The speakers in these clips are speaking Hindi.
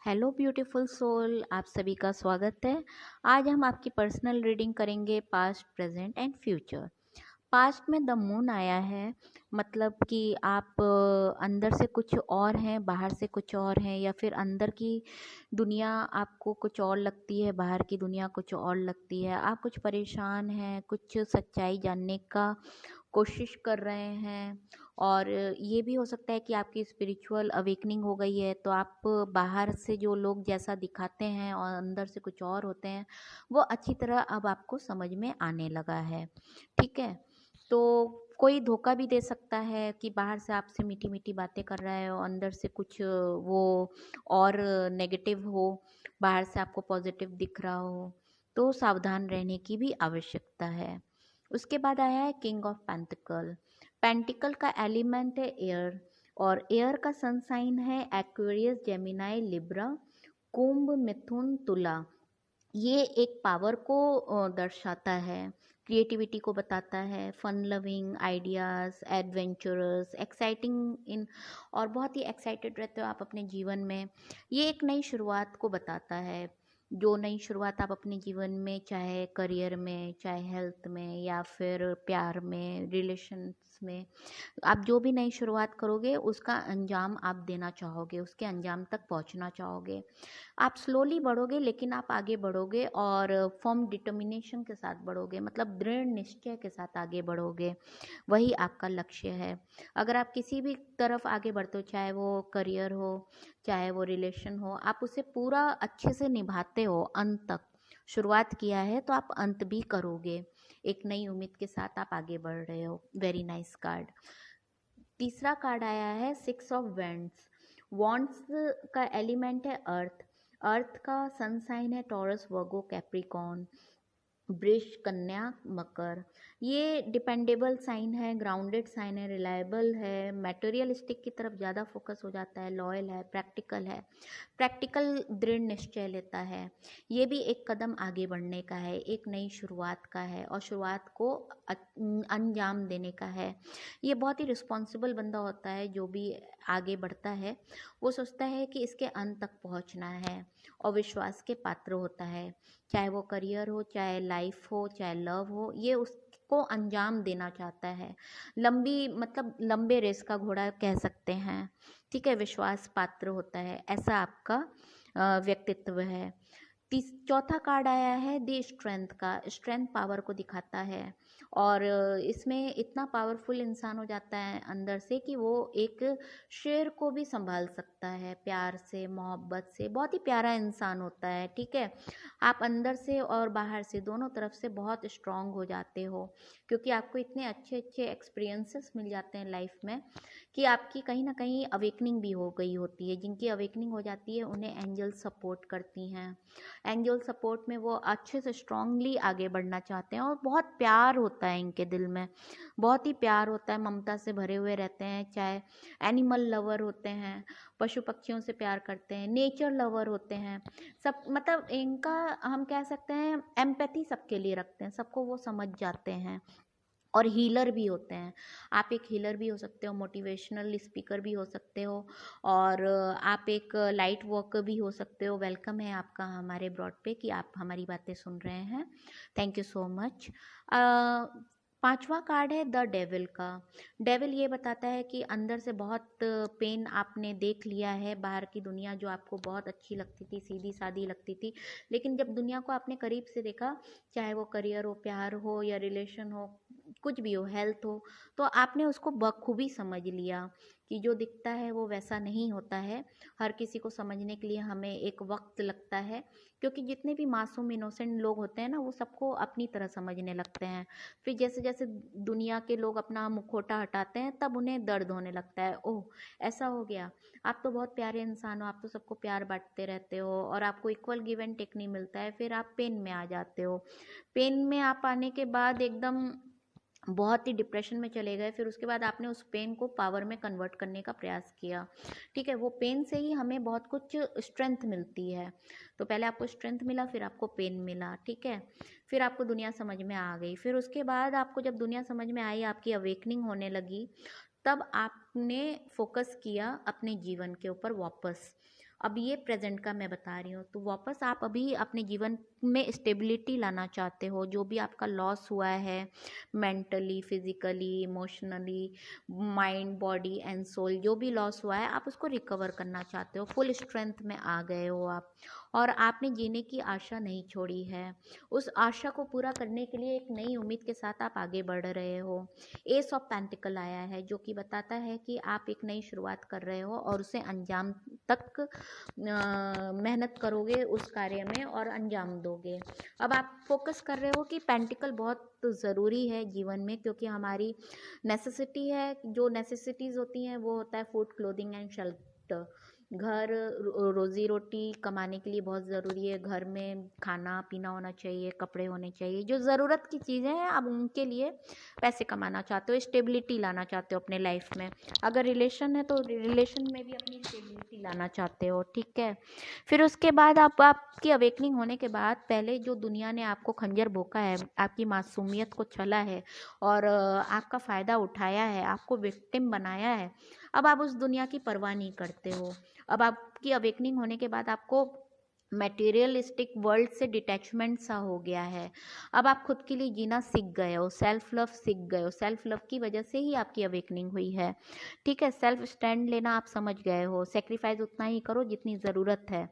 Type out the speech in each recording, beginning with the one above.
हेलो ब्यूटीफुल सोल, आप सभी का स्वागत है। आज हम आपकी पर्सनल रीडिंग करेंगे past, present and future. Past में द मून आया है, मतलब कि आप अंदर से कुछ और हैं, बाहर से कुछ और हैं, या फिर अंदर की दुनिया आपको कुछ और लगती है, बाहर की दुनिया कुछ और लगती है। आप कुछ परेशान हैं, कुछ सच्चाई जानने का कोशिश कर रहे हैं, और ये भी हो सकता है कि आपकी स्पिरिचुअल अवेकनिंग हो गई है, तो आप बाहर से जो लोग जैसा दिखाते हैं और अंदर से कुछ और होते हैं, वो अच्छी तरह अब आपको समझ में आने लगा है। ठीक है, तो कोई धोखा भी दे सकता है कि बाहर से आपसे मीठी मीठी बातें कर रहा है और अंदर से कुछ वो और नेगेटिव हो, बाहर से आपको पॉजिटिव दिख रहा हो, तो सावधान रहने की भी आवश्यकता है। उसके बाद आया है किंग ऑफ पेंटिकल। पेंटिकल का एलिमेंट है एयर, और एयर का सन साइन है एक्वेरियस, जेमिनाई, लिब्रा, कुंभ, मिथुन, तुला। ये एक पावर को दर्शाता है, क्रिएटिविटी को बताता है, fun loving, ideas, adventurous, exciting इन, और बहुत ही एक्साइटेड रहते हो आप अपने जीवन में। ये एक नई शुरुआत को बताता है। जो नई शुरुआत आप अपने जीवन में, चाहे करियर में, चाहे हेल्थ में, या फिर प्यार में, रिलेशन्स में, आप जो भी नई शुरुआत करोगे उसका अंजाम आप देना चाहोगे, उसके अंजाम तक पहुंचना चाहोगे। आप स्लोली बढ़ोगे, लेकिन आप आगे बढ़ोगे, और फर्म डिटर्मिनेशन के साथ बढ़ोगे, मतलब दृढ़ निश्चय के साथ आगे बढ़ोगे। वही आपका लक्ष्य है। अगर आप किसी भी तरफ आगे बढ़ते हो, चाहे वो करियर हो, चाहे वो रिलेशन हो, आप उसे पूरा अच्छे से निभाते हो अंत तक। शुरुआत किया है तो आप अंत भी करोगे। एक नई उम्मीद के साथ आप आगे बढ़ रहे हो। Very nice card. तीसरा कार्ड आया है सिक्स ऑफ वैंड्स। वॉन्ड्स का एलिमेंट है अर्थ। अर्थ का सन साइन है टॉरस, वर्गो, कैप्रिकॉर्न, वृष, कन्या, मकर। ये डिपेंडेबल साइन है, ग्राउंडेड साइन है, रिलायबल है, मटेरियलिस्टिक की तरफ ज़्यादा फोकस हो जाता है, लॉयल है, प्रैक्टिकल है। प्रैक्टिकल दृढ़ निश्चय लेता है। ये भी एक कदम आगे बढ़ने का है, एक नई शुरुआत का है, और शुरुआत को अंजाम देने का है। ये बहुत ही रिस्पॉन्सिबल बंदा होता है जो भी आगे बढ़ता है। वो सोचता है कि इसके अंत तक पहुंचना है, और विश्वास के पात्र होता है। चाहे वो करियर हो, चाहे लाइफ हो, चाहे लव हो, ये उसको अंजाम देना चाहता है। लंबी, मतलब लंबे रेस का घोड़ा कह सकते हैं। ठीक है, विश्वास पात्र होता है, ऐसा आपका व्यक्तित्व है। चौथा कार्ड आया है द स्ट्रेंथ का। स्ट्रेंथ पावर को दिखाता है, और इसमें इतना पावरफुल इंसान हो जाता है अंदर से कि वो एक शेर को भी संभाल सकता है, प्यार से, मोहब्बत से। बहुत ही प्यारा इंसान होता है। ठीक है, आप अंदर से और बाहर से दोनों तरफ से बहुत स्ट्रांग हो जाते हो, क्योंकि आपको इतने अच्छे अच्छे एक्सपीरियंसेस मिल जाते हैं लाइफ में कि आपकी कहीं ना कहीं अवेकनिंग भी हो गई होती है। जिनकी अवेकनिंग हो जाती है उन्हें एंजल सपोर्ट करती हैं। एंजल सपोर्ट में वो अच्छे से स्ट्रांगली आगे बढ़ना चाहते हैं, और बहुत प्यार होता है इनके दिल में, बहुत ही प्यार होता है, ममता से भरे हुए रहते हैं। चाहे एनिमल लवर होते हैं, पशु पक्षियों से प्यार करते हैं, नेचर लवर होते हैं, सब, मतलब इनका हम कह सकते हैं एम्पैथी सबके लिए रखते हैं, सबको वो समझ जाते हैं। और हीलर भी होते हैं। आप एक हीलर भी हो सकते हो, मोटिवेशनल स्पीकर भी हो सकते हो, और आप एक लाइट वर्कर भी हो सकते हो। वेलकम है आपका हमारे ब्रॉड पे, कि आप हमारी बातें सुन रहे हैं। Thank you so much. पांचवा कार्ड है द डेविल का। डेविल ये बताता है कि अंदर से बहुत पेन आपने देख लिया है। बाहर की दुनिया जो आपको बहुत अच्छी लगती थी, सीधी सादी लगती थी, लेकिन जब दुनिया को आपने करीब से देखा, चाहे वो करियर हो, प्यार हो, या रिलेशन हो, कुछ भी हो, हेल्थ हो, तो आपने उसको बखूबी समझ लिया कि जो दिखता है वो वैसा नहीं होता है। हर किसी को समझने के लिए हमें एक वक्त लगता है, क्योंकि जितने भी मासूम इनोसेंट लोग होते हैं ना, वो सबको अपनी तरह समझने लगते हैं। फिर जैसे जैसे दुनिया के लोग अपना मुखौटा हटाते हैं, तब उन्हें दर्द होने लगता है। ओह, ऐसा हो गया, आप तो बहुत प्यारे इंसान हो, आप तो सबको प्यार बांटते रहते हो, और आपको इक्वल गिव एंड टेक नहीं मिलता है। फिर आप पेन में आ जाते हो। पेन में आप आने के बाद एकदम बहुत ही डिप्रेशन में चले गए। फिर उसके बाद आपने उस पेन को पावर में कन्वर्ट करने का प्रयास किया। ठीक है, वो पेन से ही हमें बहुत कुछ स्ट्रेंथ मिलती है। तो पहले आपको स्ट्रेंथ मिला, फिर आपको पेन मिला। ठीक है, फिर आपको दुनिया समझ में आ गई। फिर उसके बाद आपको जब दुनिया समझ में आई, आपकी अवेकनिंग होने लगी, तब आपने फोकस किया अपने जीवन के ऊपर वापस। अब ये प्रेजेंट का मैं बता रही हूँ। तो वापस आप अभी अपने जीवन में स्टेबिलिटी लाना चाहते हो, जो भी आपका लॉस हुआ है mentally, physically, emotionally, mind, body and soul, जो भी लॉस हुआ है आप उसको रिकवर करना चाहते हो। फुल स्ट्रेंथ में आ गए हो आप, और आपने जीने की आशा नहीं छोड़ी है। उस आशा को पूरा करने के लिए एक नई उम्मीद के साथ आप आगे बढ़ रहे हो। एस ऑफ पेंटिकल आया है, जो कि बताता है कि आप एक नई शुरुआत कर रहे हो और उसे अंजाम तक मेहनत करोगे उस कार्य में और अंजाम दोगे। अब आप फोकस कर रहे हो कि पेंटिकल बहुत ज़रूरी है जीवन में, क्योंकि हमारी नेसेसिटी है। जो नेसेसिटीज़ होती हैं वो होता है फूड, क्लोथिंग एंड शेल्टर। घर, रोज़ी रोटी कमाने के लिए बहुत ज़रूरी है। घर में खाना पीना होना चाहिए, कपड़े होने चाहिए, जो ज़रूरत की चीज़ें हैं आप उनके लिए पैसे कमाना चाहते हो, स्टेबिलिटी लाना चाहते हो अपने लाइफ में। अगर रिलेशन है तो रिलेशन में भी अपनी स्टेबिलिटी लाना चाहते हो, ठीक है। फिर उसके बाद आपकी अवेकनिंग होने के बाद, पहले जो दुनिया ने आपको खंजर भोंका है, आपकी मासूमियत को छला है और आपका फ़ायदा उठाया है, आपको विक्टिम बनाया है, अब आप उस दुनिया की परवाह नहीं करते हो। अब आपकी अवेकनिंग होने के बाद आपको मटेरियलिस्टिक वर्ल्ड से डिटैचमेंट सा हो गया है। अब आप खुद के लिए जीना सीख गए हो, सेल्फ लव सीख गए हो। सेल्फ लव की वजह से ही आपकी अवेकनिंग हुई है, ठीक है। सेल्फ स्टैंड लेना आप समझ गए हो। सेक्रीफाइस उतना ही करो जितनी ज़रूरत है,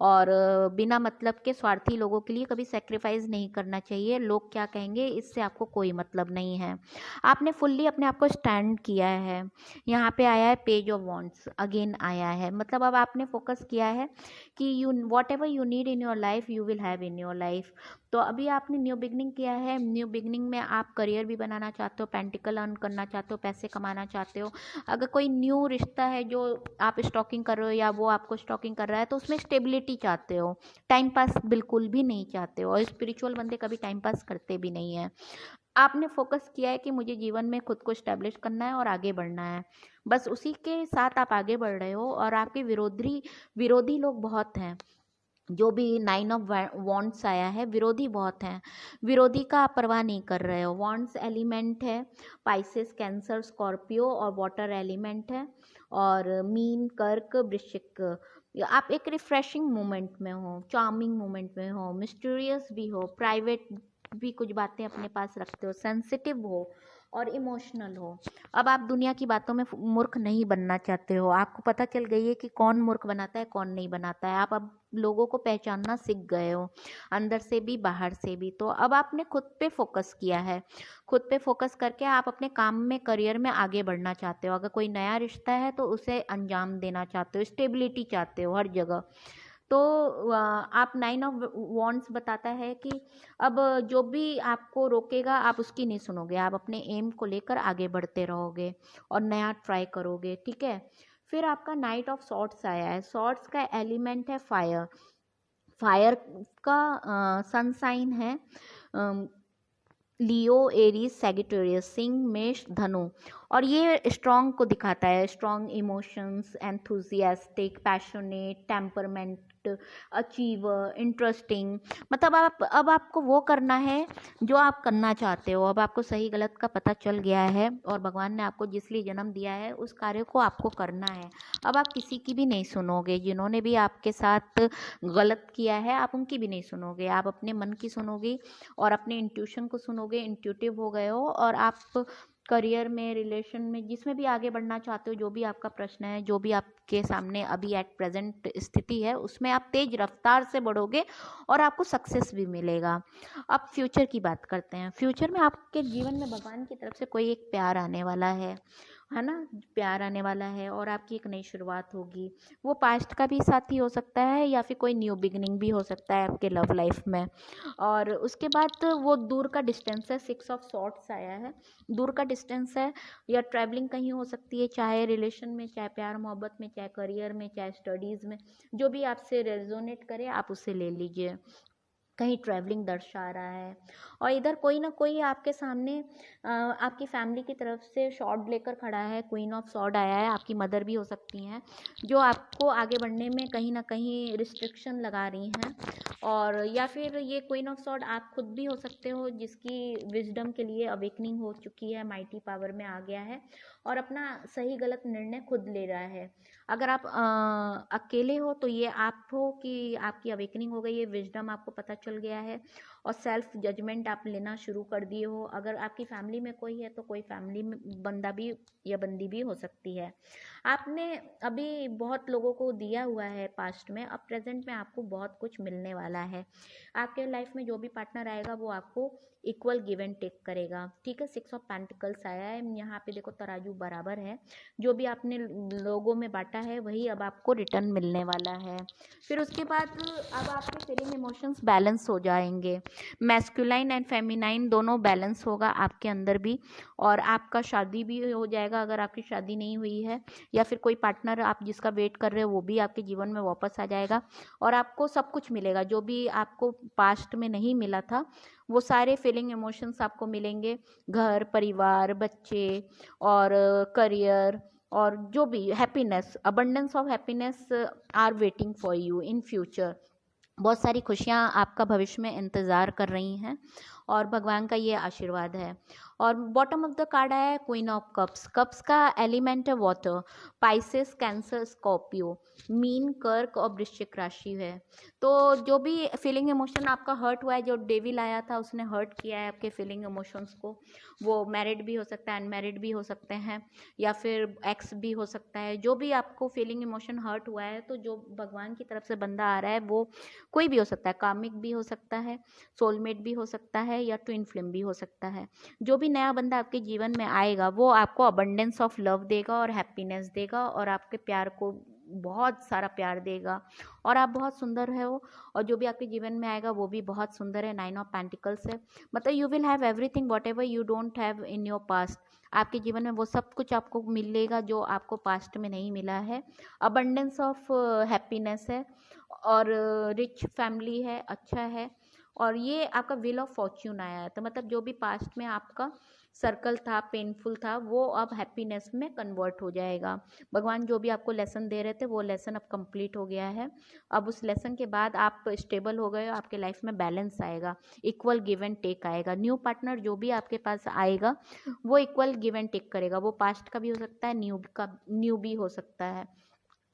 और बिना मतलब के स्वार्थी लोगों के लिए कभी सेक्रीफाइस नहीं करना चाहिए। लोग क्या कहेंगे इससे आपको कोई मतलब नहीं है। आपने फुल्ली अपने आप को स्टैंड किया है। यहाँ पे आया है पेज ऑफ वॉन्ट्स, अगेन आया है, मतलब अब आपने फोकस किया है कि you what ever you need in your life you will have in your life. तो अभी आपने न्यू बिगनिंग किया है। न्यू बिगनिंग में आप करियर भी बनाना चाहते हो, पेंटिकल अर्न करना चाहते हो, पैसे कमाना चाहते हो। अगर कोई न्यू रिश्ता है जो आप स्टॉकिंग कर रहे हो या वो आपको स्टॉकिंग कर रहा है, तो उसमें स्टेबिलिटी चाहते हो, टाइम पास बिल्कुल भी नहीं चाहते हो। और स्पिरिचुअल बंदे कभी टाइम पास करते भी नहीं है। आपने फोकस किया है कि मुझे जीवन में खुद को स्टैब्लिश करना है और आगे बढ़ना है, बस उसी के साथ आप आगे बढ़ रहे हो। और आपके विरोधी विरोधी लोग बहुत हैं। जो भी 9 ऑफ वॉन्ट्स आया है, विरोधी बहुत हैं। विरोधी का आप परवाह नहीं कर रहे हो। वॉन्ट्स एलिमेंट है पाइसेस, कैंसर, स्कॉर्पियो, और वाटर एलिमेंट है, और मीन, कर्क, वृश्चिक। आप एक रिफ्रेशिंग मोमेंट में हो, चार्मिंग मोमेंट में हो, मिस्टीरियस भी हो, प्राइवेट भी कुछ बातें अपने पास रखते हो, सेंसिटिव हो और इमोशनल हो। अब आप दुनिया की बातों में मूर्ख नहीं बनना चाहते हो। आपको पता चल गई है कि कौन मूर्ख बनाता है, कौन नहीं बनाता है। आप अब लोगों को पहचानना सीख गए हो, अंदर से भी बाहर से भी। तो अब आपने खुद पे फोकस किया है। खुद पे फोकस करके आप अपने काम में, करियर में आगे बढ़ना चाहते हो। अगर कोई नया रिश्ता है तो उसे अंजाम देना चाहते हो, स्टेबिलिटी चाहते हो हर जगह। तो आप 9 ऑफ वॉन्ट्स बताता है कि अब जो भी आपको रोकेगा आप उसकी नहीं सुनोगे, आप अपने एम को लेकर आगे बढ़ते रहोगे और नया ट्राई करोगे, ठीक है। फिर आपका नाइट ऑफ सॉर्ड्स आया है। सॉर्ड्स का एलिमेंट है फायर। फायर का सन साइन है लियो, एरीज, सैगिटेरियस, सिंह, मेष, धनु। और ये स्ट्रॉन्ग को दिखाता है, strong emotions, enthusiastic, passionate, temperament, achiever, interesting. मतलब आप अब आपको वो करना है जो आप करना चाहते हो। अब आपको सही गलत का पता चल गया है और भगवान ने आपको जिस लिए जन्म दिया है उस कार्य को आपको करना है। अब आप किसी की भी नहीं सुनोगे। जिन्होंने भी आपके साथ गलत किया है आप उनकी भी नहीं सुनोगे, आप अपने मन की सुनोगे और अपने इंट्यूशन को सुनोगे। इंट्यूटिव हो गए हो और आप करियर में, रिलेशन में, जिसमें भी आगे बढ़ना चाहते हो, जो भी आपका प्रश्न है, जो भी आपके सामने अभी एट प्रेजेंट स्थिति है, उसमें आप तेज रफ्तार से बढ़ोगे और आपको सक्सेस भी मिलेगा। अब फ्यूचर की बात करते हैं। फ्यूचर में आपके जीवन में भगवान की तरफ से कोई एक प्यार आने वाला है ना, प्यार आने वाला है और आपकी एक नई शुरुआत होगी। वो पास्ट का भी साथी हो सकता है या फिर कोई न्यू बिगनिंग भी हो सकता है आपके लव लाइफ में। और उसके बाद वो दूर का डिस्टेंस है, 6 ऑफ सॉर्ड्स आया है। दूर का डिस्टेंस है या ट्रैवलिंग कहीं हो सकती है, चाहे रिलेशन में, चाहे प्यार मोहब्बत में, चाहे करियर में, चाहे स्टडीज़ में। जो भी आपसे रेजोनेट करे आप उसे ले लीजिए। कहीं ट्रैवलिंग दर्शा रहा है। और इधर कोई ना कोई आपके सामने आपकी फैमिली की तरफ से शॉर्ड लेकर खड़ा है, क्वीन ऑफ सॉर्ड आया है, आपकी मदर भी हो सकती हैं, जो आपको आगे बढ़ने में कहीं ना कहीं रिस्ट्रिक्शन लगा रही हैं। और या फिर ये क्वीन ऑफ सॉर्ड आप खुद भी हो सकते हो, जिसकी विजडम के लिए अवेकनिंग हो चुकी है, माइटी पावर में आ गया है और अपना सही गलत निर्णय खुद ले रहा है। अगर आप अकेले हो तो ये आप हो कि आपकी अवेकनिंग हो गई है, विजडम आपको पता चल गया है और सेल्फ जजमेंट आप लेना शुरू कर दिए हो। अगर आपकी फैमिली में कोई है तो कोई फैमिली में बंदा भी या बंदी भी हो सकती है। आपने अभी बहुत लोगों को दिया हुआ है पास्ट में, अब प्रेजेंट में आपको बहुत कुछ मिलने वाला है। आपके लाइफ में जो भी पार्टनर आएगा वो आपको इक्वल गिव एंड टेक करेगा, ठीक है। 6 ऑफ पेंटिकल्स आया है यहाँ पे, देखो तराजू बराबर है, जो भी आपने लोगों में बांटा है वही अब आपको रिटर्न मिलने वाला है। फिर उसके बाद अब आपके फीलिंग इमोशंस बैलेंस हो जाएंगे, मैस्कुलाइन एंड फेमिनाइन दोनों बैलेंस होगा आपके अंदर भी। और आपका शादी भी हो जाएगा अगर आपकी शादी नहीं हुई है, या फिर कोई पार्टनर आप जिसका वेट कर रहे हो वो भी आपके जीवन में वापस आ जाएगा और आपको सब कुछ मिलेगा जो भी आपको पास्ट में नहीं मिला था, वो सारे फीलिंग इमोशंस आपको मिलेंगे। घर परिवार बच्चे और करियर और जो भी happiness, abundance of happiness are waiting for you in future. बहुत सारी खुशियाँ आपका भविष्य में इंतज़ार कर रही हैं और भगवान का ये आशीर्वाद है। और बॉटम ऑफ द कार्ड आया है क्वीन ऑफ कप्स। कप्स का एलिमेंट है water, Pisces cancer Scorpio, mean कर्क और वृश्चिक राशि है। तो जो भी फीलिंग इमोशन आपका हर्ट हुआ है, जो डेविल आया था उसने हर्ट किया है आपके फीलिंग इमोशंस को, वो मैरिड भी हो सकता है, अनमैरिड भी हो सकते हैं, या फिर एक्स भी हो सकता है। जो भी आपको फीलिंग इमोशन हर्ट हुआ है, तो जो भगवान की तरफ से बंदा आ रहा है वो कोई भी हो सकता है, कार्मिक भी हो सकता है, सोलमेट भी हो सकता है, या ट्विन फ्लेम भी हो सकता है। जो भी नया बंदा आपके जीवन में आएगा वो आपको अबंडेंस ऑफ लव देगा और हैप्पीनेस देगा और आपके प्यार को बहुत सारा प्यार देगा और आप बहुत सुंदर हो। और जो भी आपके जीवन में आएगा वो भी बहुत सुंदर है। 9 ऑफ पेंटिकल्स है, मतलब you will have everything what ever you don't have in your past. आपके जीवन में वो सब कुछ आपको मिलेगा जो आपको पास्ट में नहीं मिला है। अबंडेंस ऑफ हैप्पीनेस है और रिच फैमिली है, अच्छा है। और ये आपका व्हील ऑफ फॉर्च्यून आया है, तो मतलब जो भी पास्ट में आपका सर्कल था, पेनफुल था, वो अब हैप्पीनेस में कन्वर्ट हो जाएगा। भगवान जो भी आपको लेसन दे रहे थे वो लेसन अब कंप्लीट हो गया है। अब उस लेसन के बाद आप स्टेबल हो गए हो, आपके लाइफ में बैलेंस आएगा, इक्वल गिव एंड टेक आएगा। न्यू पार्टनर जो भी आपके पास आएगा वो इक्वल गिव एंड टेक करेगा, वो पास्ट का भी हो सकता है, न्यू भी हो सकता है,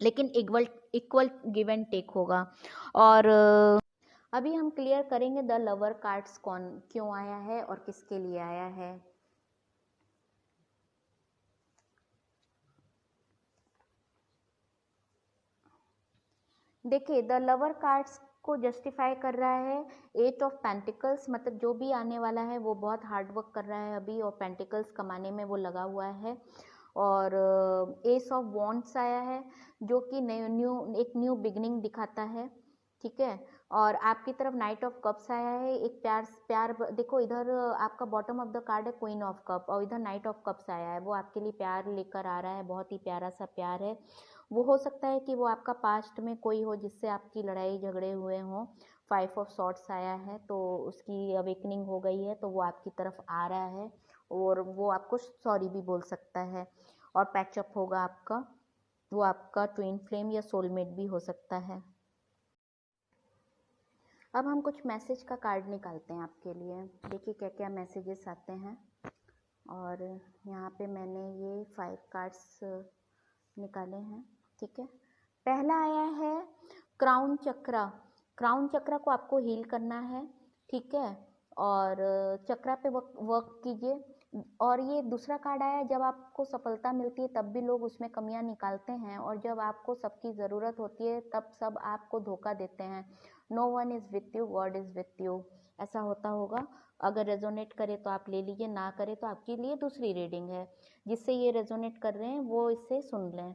लेकिन equal equal give and take होगा। और अभी हम क्लियर करेंगे द लवर कार्ड्स कौन क्यों आया है और किसके लिए आया है। देखिए द लवर कार्ड्स को जस्टिफाई कर रहा है 8 ऑफ पेंटिकल्स, मतलब जो भी आने वाला है वो बहुत हार्ड वर्क कर रहा है अभी और पेंटिकल्स कमाने में वो लगा हुआ है। और एस ऑफ वॉन्ड्स आया है जो कि एक न्यू बिगनिंग दिखाता है, ठीक है। और आपकी तरफ नाइट ऑफ कप्स आया है, एक प्यार प्यार देखो इधर आपका बॉटम ऑफ द कार्ड है क्वीन ऑफ कप और इधर नाइट ऑफ कप्स आया है, वो आपके लिए प्यार लेकर आ रहा है, बहुत ही प्यारा सा प्यार है। वो हो सकता है कि वो आपका पास्ट में कोई हो जिससे आपकी लड़ाई झगड़े हुए हों। 5 ऑफ सॉर्ट्स आया है तो उसकी अवेकनिंग हो गई है, तो वो आपकी तरफ आ रहा है और वो आपको सॉरी भी बोल सकता है और पैचअप होगा आपका। वो आपका ट्विन फ्लेम या सोलमेट भी हो सकता है। अब हम कुछ मैसेज का कार्ड निकालते हैं आपके लिए, देखिए क्या क्या मैसेजेस आते हैं। और यहाँ पे मैंने ये 5 कार्ड्स निकाले हैं, ठीक है। पहला आया है क्राउन चक्रा। क्राउन चक्रा को आपको हील करना है, ठीक है, और चक्रा पे वर्क कीजिए। और ये दूसरा कार्ड आया है जब आपको सफलता मिलती है तब भी लोग उसमें कमियां निकालते हैं और जब आपको सबकी ज़रूरत होती है तब सब आपको धोखा देते हैं। No one is with you, God is with you, ऐसा होता होगा। अगर रेजोनेट करे तो आप ले लीजिए, ना करे तो आपके लिए दूसरी रीडिंग है। जिससे ये रेजोनेट कर रहे हैं वो इसे सुन लें।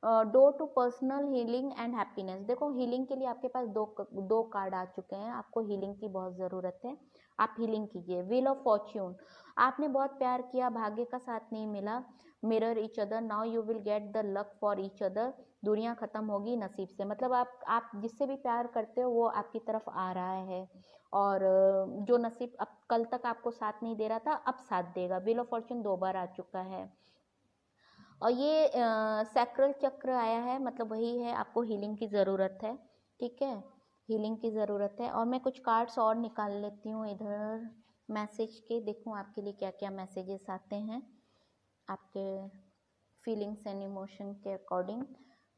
Door to personal healing and happiness. देखो हीलिंग के लिए आपके पास दो कार्ड आ चुके हैं, आपको हीलिंग की बहुत ज़रूरत है, आप हीलिंग कीजिए। व्हील ऑफ फॉर्च्यून, आपने बहुत प्यार किया, भाग्य का साथ नहीं मिला। Mirror each other, now you will get the luck for each other. दूरियां ख़त्म होगी नसीब से, मतलब आप जिससे भी प्यार करते हो वो आपकी तरफ आ रहा है, और जो नसीब अब कल तक आपको साथ नहीं दे रहा था अब साथ देगा। व्हील ऑफ फॉर्च्यून 2 बार आ चुका है। और ये सैक्रल चक्र आया है, मतलब वही है, आपको हीलिंग की ज़रूरत है, ठीक है, हीलिंग की ज़रूरत है। और मैं कुछ कार्ड्स और निकाल लेती हूँ इधर मैसेज के, देखूँ आपके लिए क्या क्या मैसेजेस आते हैं आपके फीलिंग्स एंड इमोशन के अकॉर्डिंग।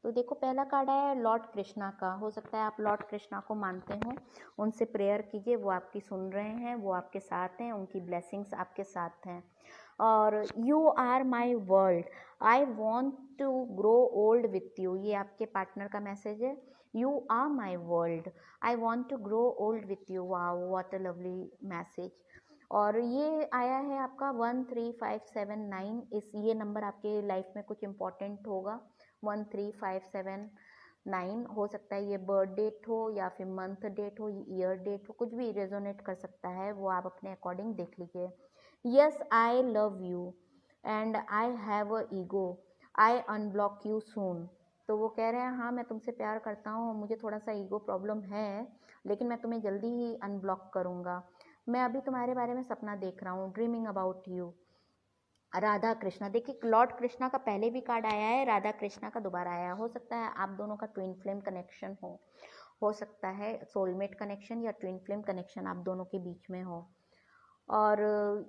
तो देखो पहला कार्ड आया है लॉर्ड कृष्णा का। हो सकता है आप लॉर्ड कृष्णा को मानते हो, उनसे प्रेयर कीजिए, वो आपकी सुन रहे हैं, वो आपके साथ हैं, उनकी ब्लेसिंग्स आपके साथ हैं। और you are my world, I want to grow old with you, ये आपके पार्टनर का मैसेज है। You are my world, I want to grow old with you. Wow, what a lovely message. और ये आया है आपका 13579, इस ये नंबर आपके लाइफ में कुछ इम्पोर्टेंट होगा। 13579 हो सकता है ये बर्थ डेट हो या फिर मंथ डेट हो, ईयर डेट हो, कुछ भी रेजोनेट कर सकता है, वो आप अपने अकॉर्डिंग देख लीजिए। Yes I love you and I have a ego, I unblock you soon. तो वो कह रहे हैं हाँ मैं तुमसे प्यार करता हूँ, मुझे थोड़ा सा ईगो प्रॉब्लम है, लेकिन मैं तुम्हें जल्दी ही अनब्लॉक करूँगा। मैं अभी तुम्हारे बारे में सपना देख रहा हूँ, dreaming about you. Radha Krishna, देखिए लॉर्ड कृष्णा का पहले भी कार्ड आया है, राधा कृष्णा का दोबारा आया। हो सकता है आप दोनों का ट्विन फ्लेम कनेक्शन हो सकता है सोलमेट कनेक्शन या ट्विन फ्लेम कनेक्शन आप दोनों के बीच में हो। और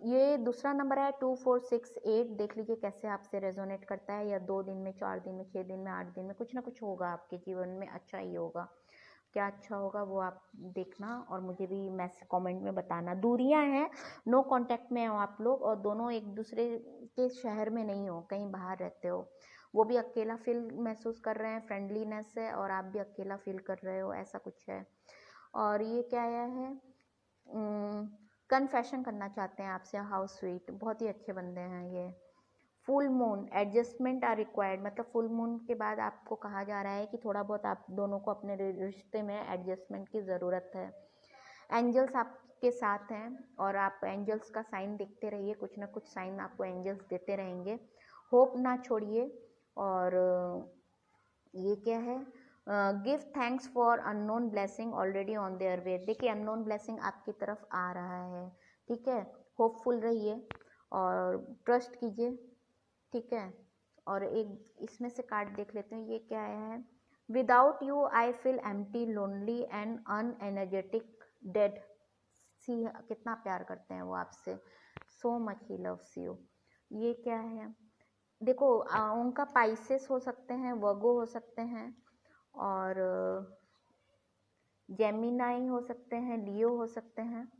ये दूसरा नंबर है 2468, देख लीजिए कैसे आपसे रेजोनेट करता है, या 2 दिन में, 4 दिन में, 6 दिन में, 8 दिन में, कुछ ना कुछ होगा आपके जीवन में, अच्छा ही होगा। क्या अच्छा होगा वो आप देखना और मुझे भी मैसेज कमेंट में बताना। दूरियां हैं, नो कांटेक्ट में हो आप लोग, और दोनों एक दूसरे के शहर में नहीं हो, कहीं बाहर रहते हो। वो भी अकेला फील महसूस कर रहे हैं, फ्रेंडलीनेस है, और आप भी अकेला फील कर रहे हो, ऐसा कुछ है। और ये क्या आया है, कन्फेशन करना चाहते हैं आपसे, हाउस स्वीट, बहुत ही अच्छे बंदे हैं ये। Full moon, adjustment are required, मतलब फुल मून के बाद आपको कहा जा रहा है कि थोड़ा बहुत आप दोनों को अपने रिश्ते में एडजस्टमेंट की ज़रूरत है। एंजल्स आपके साथ हैं और आप एंजल्स का साइन देखते रहिए, कुछ ना कुछ साइन आपको एंजल्स देते रहेंगे। होप ना छोड़िए। और ये क्या है, give thanks for unknown blessing already on their way, देखिए अननोन ब्लेसिंग आपकी तरफ आ रहा है, ठीक है। होपफुल रहिए और ट्रस्ट कीजिए, ठीक है। और एक इसमें से कार्ड देख लेते हैं, ये क्या आया है, without you I feel empty, lonely and unenergetic, dead. See कितना प्यार करते हैं वो आपसे, so much he loves you. ये क्या है, देखो उनका पाइसेस हो सकते हैं, वर्गो हो सकते हैं, और जेमिनाई हो सकते हैं, लियो हो सकते हैं,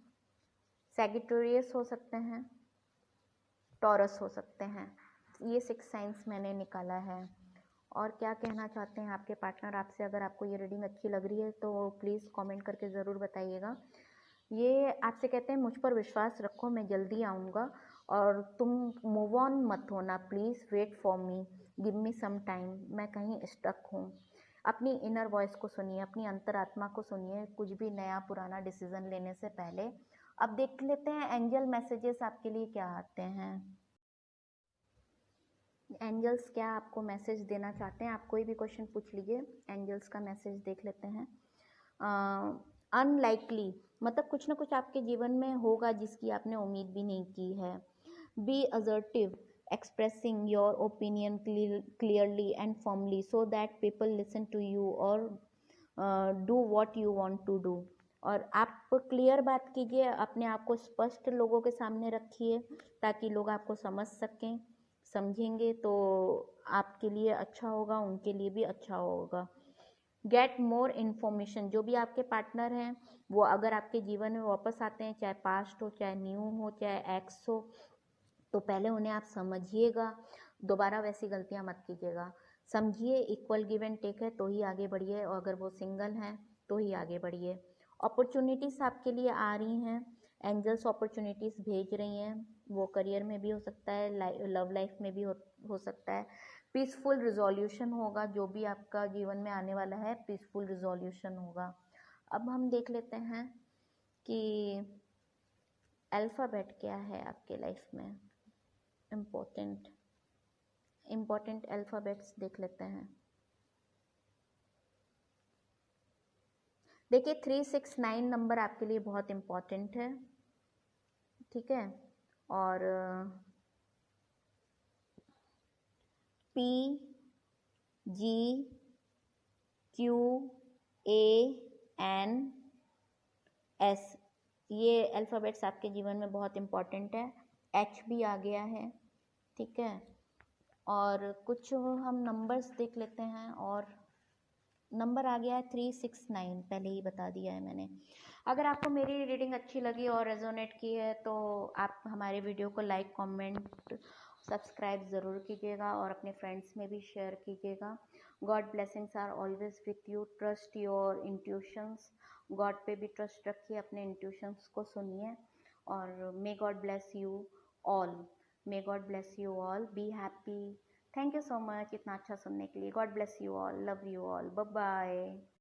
सैगिटेरियस हो सकते हैं, टॉरस हो सकते हैं। ये 6 साइंस मैंने निकाला है। और क्या कहना चाहते हैं आपके पार्टनर आपसे, अगर आपको ये रीडिंग अच्छी लग रही है तो प्लीज़ कमेंट करके ज़रूर बताइएगा। ये आपसे कहते हैं मुझ पर विश्वास रखो, मैं जल्दी आऊँगा, और तुम मूव ऑन मत होना, please wait for me, give me some time, मैं कहीं स्टक हूँ। अपनी इनर वॉइस को सुनिए, अपनी अंतरात्मा को सुनिए, कुछ भी नया पुराना डिसीजन लेने से पहले। अब देख लेते हैं एंजल मैसेजेस आपके लिए क्या आते हैं। एंजल्स क्या आपको मैसेज देना चाहते हैं, आप कोई भी क्वेश्चन पूछ लीजिए, एंजल्स का मैसेज देख लेते हैं। अनलाइकली, मतलब कुछ ना कुछ आपके जीवन में होगा जिसकी आपने उम्मीद भी नहीं की है। Be assertive, expressing your opinion clearly and firmly so that people listen to you और do what you want to do. और आप क्लियर बात कीजिए, अपने आप को स्पष्ट लोगों के सामने रखिए ताकि लोग आपको समझ सकें, समझेंगे तो आपके लिए अच्छा होगा, उनके लिए भी अच्छा होगा। गेट मोर इन्फॉर्मेशन, जो भी आपके पार्टनर हैं वो अगर आपके जीवन में वापस आते हैं, चाहे पास्ट हो, चाहे न्यू हो, चाहे एक्स हो, तो पहले उन्हें आप समझिएगा, दोबारा वैसी गलतियां मत कीजिएगा। समझिए, इक्वल गिव एंड टेक है तो ही आगे बढ़िए, और अगर वो सिंगल हैं तो ही आगे बढ़िए। अपॉर्चुनिटीज़ आपके लिए आ रही हैं, एंजल्स अपॉर्चुनिटीज़ भेज रही हैं, वो करियर में भी हो सकता है, लव लाइफ में भी हो सकता है। पीसफुल रिजोल्यूशन होगा, जो भी आपका जीवन में आने वाला है पीसफुल रिजोल्यूशन होगा। अब हम देख लेते हैं कि अल्फ़ाबेट क्या है आपके लाइफ में, इम्पोर्टेंट अल्फ़ाबेट्स देख लेते हैं। देखिए 369 नंबर आपके लिए बहुत इम्पॉर्टेंट है, ठीक है। और PGQANS ये अल्फ़ाबेट्स आपके जीवन में बहुत इम्पॉर्टेंट है। H भी आ गया है, ठीक है। और कुछ हम नंबर्स देख लेते हैं, और नंबर आ गया है 369, पहले ही बता दिया है मैंने। अगर आपको मेरी रीडिंग अच्छी लगी और रेजोनेट की है तो आप हमारे वीडियो को लाइक, कमेंट, सब्सक्राइब ज़रूर कीजिएगा और अपने फ्रेंड्स में भी शेयर कीजिएगा। God blessings are always with you. Trust your intuitions. God पे भी ट्रस्ट रखिए, अपने इंट्यूशंस को सुनिए। और may God bless you all. May God bless you all. Be happy. Thank you so much इतना अच्छा सुनने के लिए। God bless you all. Love you all. Bye bye.